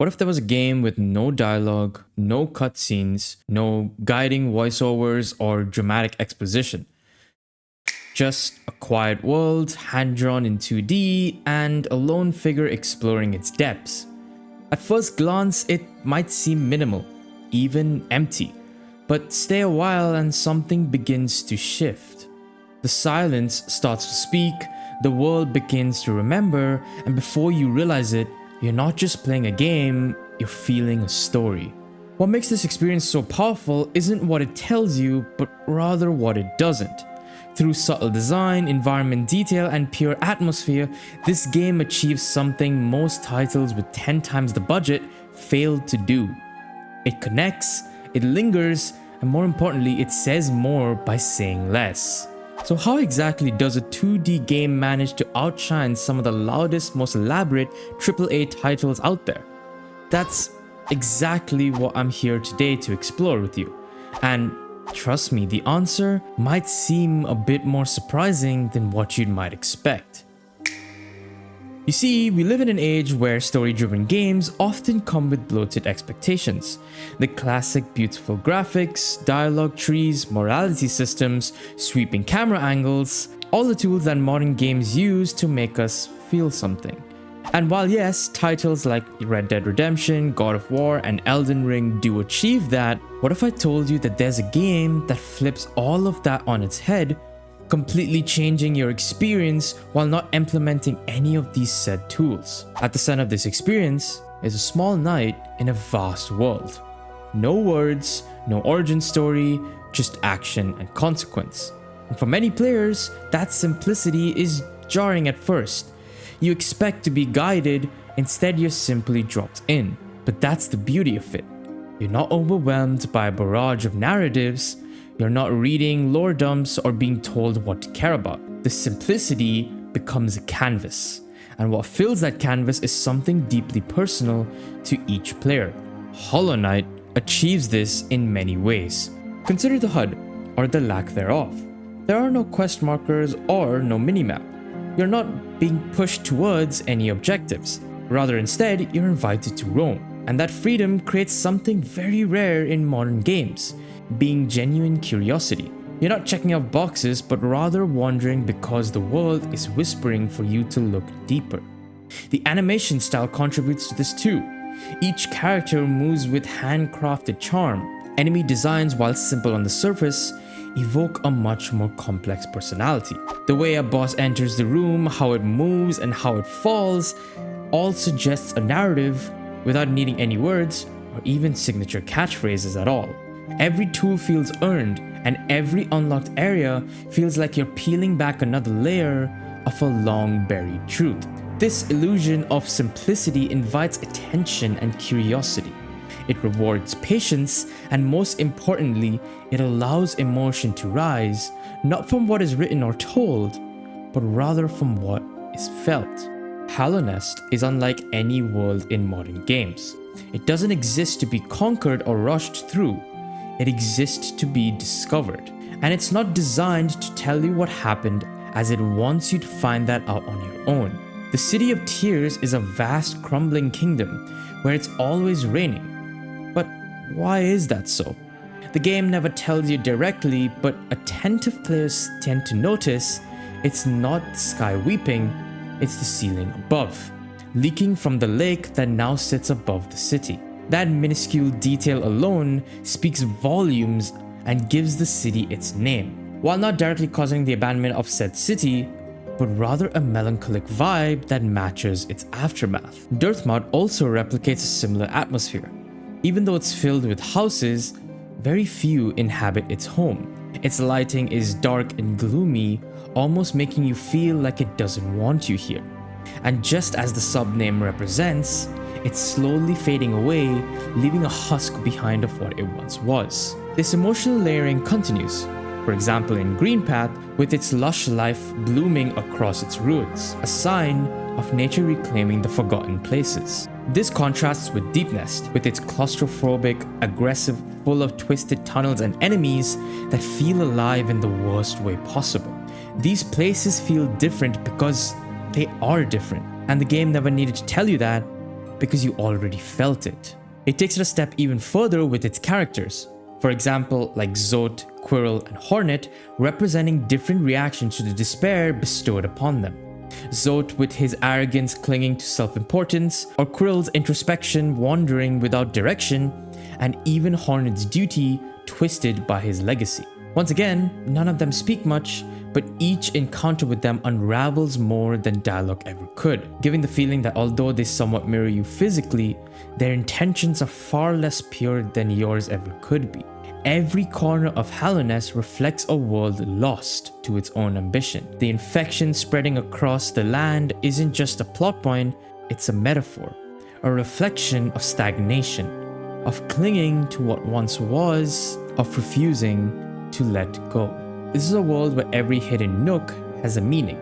What if there was a game with no dialogue, no cutscenes, no guiding voiceovers or dramatic exposition? Just a quiet world, hand-drawn in 2D, and a lone figure exploring its depths. At first glance, it might seem minimal, even empty, but stay a while and something begins to shift. The silence starts to speak, the world begins to remember, and before you realize it, you're not just playing a game, you're feeling a story. What makes this experience so powerful isn't what it tells you, but rather what it doesn't. Through subtle design, environment detail, and pure atmosphere, this game achieves something most titles with 10 times the budget failed to do. It connects, it lingers, and more importantly, it says more by saying less. So how exactly does a 2D game manage to outshine some of the loudest, most elaborate AAA titles out there? That's exactly what I'm here today to explore with you. And trust me, the answer might seem a bit more surprising than what you might expect. You see, we live in an age where story-driven games often come with bloated expectations. The classic beautiful graphics, dialogue trees, morality systems, sweeping camera angles, all the tools that modern games use to make us feel something. And while yes, titles like Red Dead Redemption, God of War, and Elden Ring do achieve that, what if I told you that there's a game that flips all of that on its head, completely changing your experience while not implementing any of these said tools? At the center of this experience is a small knight in a vast world. No words, no origin story, just action and consequence. And for many players, that simplicity is jarring at first. You expect to be guided, instead you're simply dropped in. But that's the beauty of it. You're not overwhelmed by a barrage of narratives. You're not reading lore dumps or being told what to care about. The simplicity becomes a canvas, and what fills that canvas is something deeply personal to each player. Hollow Knight achieves this in many ways. Consider the HUD, or the lack thereof. There are no quest markers or no minimap. You're not being pushed towards any objectives. Rather, instead, you're invited to roam. And that freedom creates something very rare in modern games, being genuine curiosity. You're not checking off boxes, but rather wandering because the world is whispering for you to look deeper. The animation style contributes to this too. Each character moves with handcrafted charm. Enemy designs, while simple on the surface, evoke a much more complex personality. The way a boss enters the room, how it moves, and how it falls all suggests a narrative without needing any words or even signature catchphrases at all. Every tool feels earned, and every unlocked area feels like you're peeling back another layer of a long buried truth. This illusion of simplicity invites attention and curiosity. It rewards patience, and most importantly, it allows emotion to rise, not from what is written or told, but rather from what is felt. Hollow Knight is unlike any world in modern games. It doesn't exist to be conquered or rushed through. It exists to be discovered. And it's not designed to tell you what happened, as it wants you to find that out on your own. The City of Tears is a vast crumbling kingdom where it's always raining. But why is that so? The game never tells you directly, but attentive players tend to notice it's not the sky weeping, it's the ceiling above, leaking from the lake that now sits above the city. That minuscule detail alone speaks volumes and gives the city its name, while not directly causing the abandonment of said city, but rather a melancholic vibe that matches its aftermath. Dirtmouth also replicates a similar atmosphere. Even though it's filled with houses, very few inhabit its home. Its lighting is dark and gloomy, almost making you feel like it doesn't want you here. And just as the subname represents, it's slowly fading away, leaving a husk behind of what it once was. This emotional layering continues, for example in Green Path, with its lush life blooming across its ruins, a sign of nature reclaiming the forgotten places. This contrasts with Deep Nest, with its claustrophobic, aggressive, full of twisted tunnels and enemies that feel alive in the worst way possible. These places feel different because they are different, and the game never needed to tell you that, because you already felt it. It takes it a step even further with its characters. For example, like Zote, Quirrell, and Hornet, representing different reactions to the despair bestowed upon them. Zote with his arrogance clinging to self-importance, or Quirrell's introspection wandering without direction, and even Hornet's duty twisted by his legacy. Once again, none of them speak much, but each encounter with them unravels more than dialogue ever could, giving the feeling that although they somewhat mirror you physically, their intentions are far less pure than yours ever could be. Every corner of Hallownest reflects a world lost to its own ambition. The infection spreading across the land isn't just a plot point, it's a metaphor, a reflection of stagnation, of clinging to what once was, of refusing to let go. This is a world where every hidden nook has a meaning,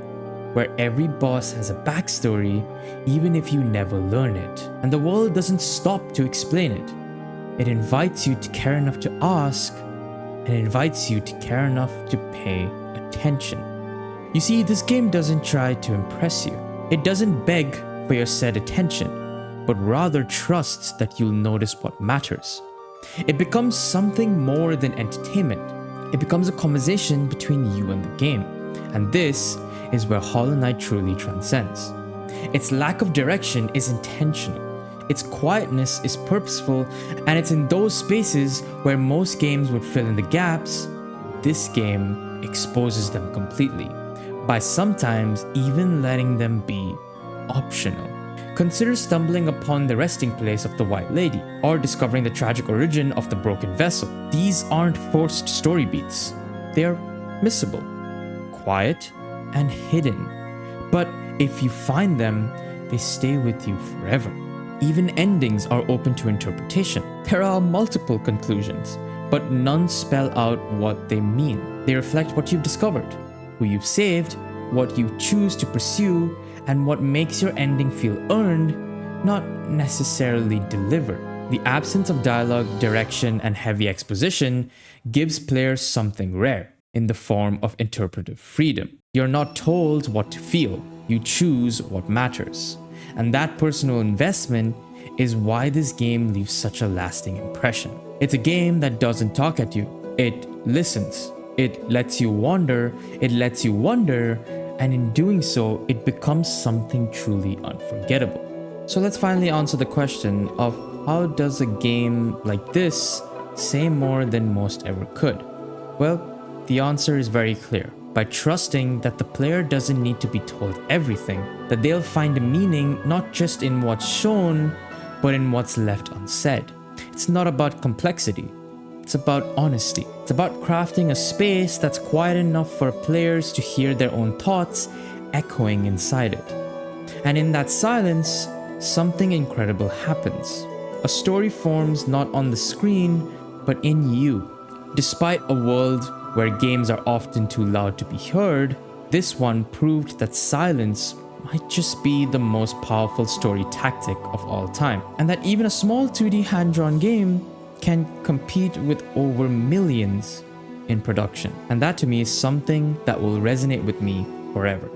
where every boss has a backstory, even if you never learn it. And the world doesn't stop to explain it. It invites you to care enough to ask, and it invites you to care enough to pay attention. You see, this game doesn't try to impress you. It doesn't beg for your said attention, but rather trusts that you'll notice what matters. It becomes something more than entertainment. It becomes a conversation between you and the game. And this is where Hollow Knight truly transcends. Its lack of direction is intentional. Its quietness is purposeful, and it's in those spaces where most games would fill in the gaps. This game exposes them completely, by sometimes even letting them be optional. Consider stumbling upon the resting place of the White Lady, or discovering the tragic origin of the broken vessel. These aren't forced story beats. They're missable, quiet, and hidden. But if you find them, they stay with you forever. Even endings are open to interpretation. There are multiple conclusions, but none spell out what they mean. They reflect what you've discovered, who you've saved, what you choose to pursue, and what makes your ending feel earned, not necessarily delivered. The absence of dialogue, direction, and heavy exposition gives players something rare in the form of interpretive freedom. You're not told what to feel, you choose what matters. And that personal investment is why this game leaves such a lasting impression. It's a game that doesn't talk at you, it listens. It lets you wander, it lets you wonder, and in doing so, it becomes something truly unforgettable. So let's finally answer the question of how does a game like this say more than most ever could? Well, the answer is very clear. By trusting that the player doesn't need to be told everything, that they'll find a meaning not just in what's shown, but in what's left unsaid. It's not about complexity, it's about honesty. It's about crafting a space that's quiet enough for players to hear their own thoughts echoing inside it. And in that silence, something incredible happens. A story forms not on the screen, but in you. Despite a world where games are often too loud to be heard, this one proved that silence might just be the most powerful story tactic of all time, and that even a small 2D hand-drawn game can compete with over millions in production. And that to me is something that will resonate with me forever.